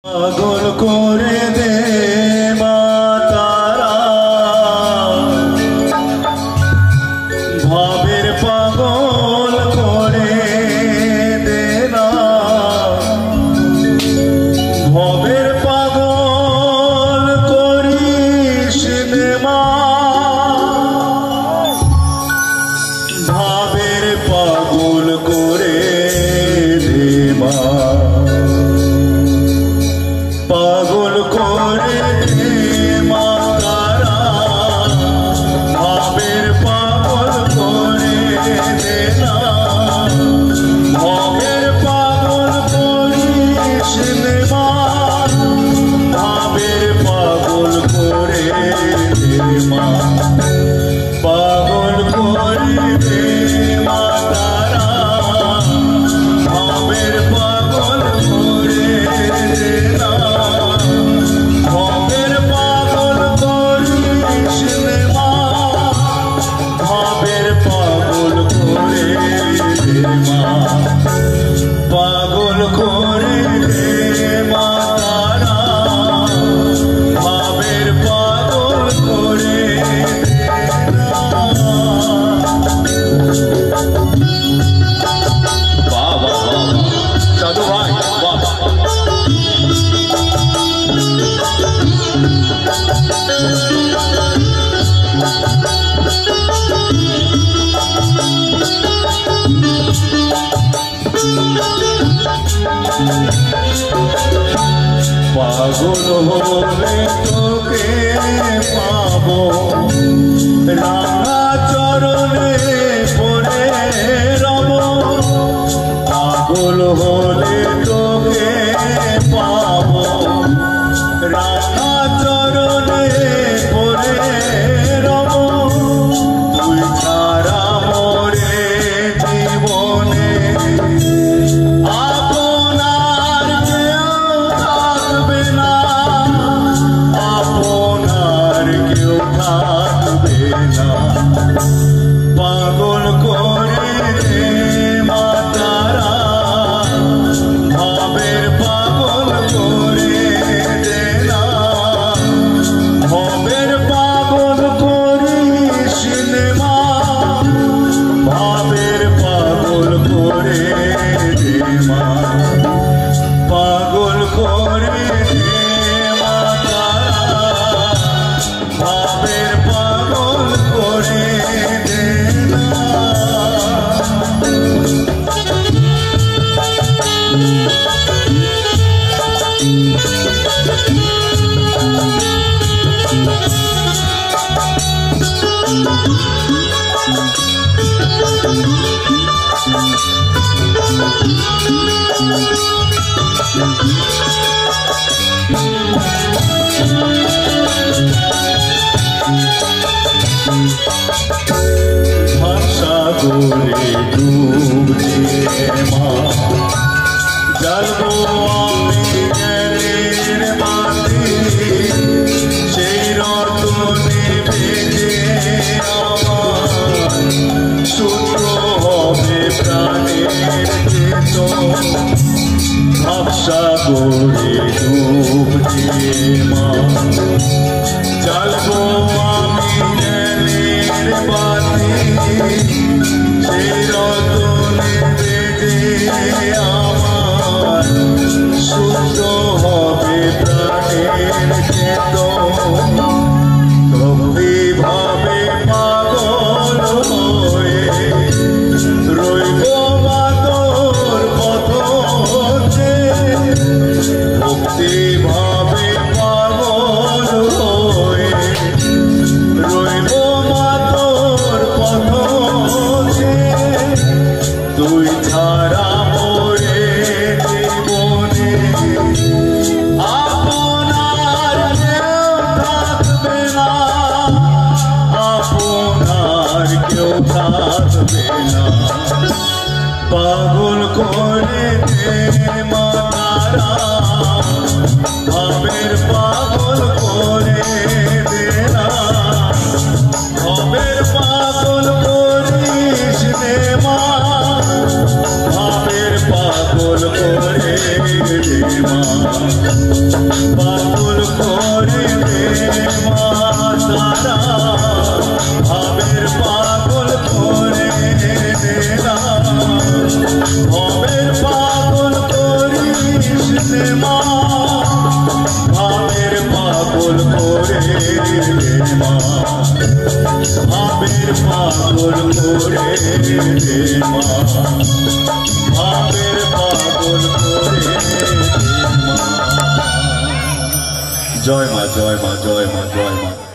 পাগল করে দে মা তারা, ভাবের পাগল করে দে না, ভবের পাগল করিস নে মা, ভাবের পাগল করে দে মা, পাগল করে দে মা তারা, ভাবের পাগল করে দে না, ভবের পাগল করিস নে মা, ভাবের পাগল করে দে মা, পাগল করে দে মা তারা, ভাবের পাগল করে দে না, ভবের পাগল করিস নে মা, ভাবের পাগল করে দে মা, পাগল করে দে মা তারা, ভাবের পাগল করে দে না। বাহ বাহ বাহ, সাধু ভাই বাহ। পাগল হলে তোকে পাবো, রাঙা চরণে পড়ে রব, পাগল হলে তোকে পাবো, রাঙা চরণে পড়ে রব, তুই ছাড়া মোরে জীবনে আপনার কেউ থাকবে না, আপনার কেউ থাকবে না, পাগল করে দে মা তারা, ভাবের পাগল করে দে না, ভবের পাগল করিস নে মা, ভাবের পাগল করে দে মা, পাগল করে দে মা তারা, ভাবের পাগল করে দে না। সাগরে ডুব দিয়ে মা, জ্বালবো আমি জ্ঞানের বাতি, সেই রতনে বেজে আমার সূত্র হবে প্রাণের চেতন, সাগরে ডুব দিয়ে মা, জ্বালবো আমি জ্ঞানের বাতি, সেই রতনে বেজে আমার সূত্র হবে প্রাণের চেতন, ভক্তি ভাবে পাগল হয়ে রইব মা তোর পথে, ভক্তি ভাবে পাগল হয়ে রইব মা তোর পথে। পাগল করে দে মা তারা, ভাবের পাগল করে দে না, ভাবের পাগল করিস নে মা, ভাবের পাগল করে দে মা, ভাবের পাগল করে দে মা, ভাবের পাগল করে দে মা। জয় মা, জয় মা, জয় মা, জয় মা।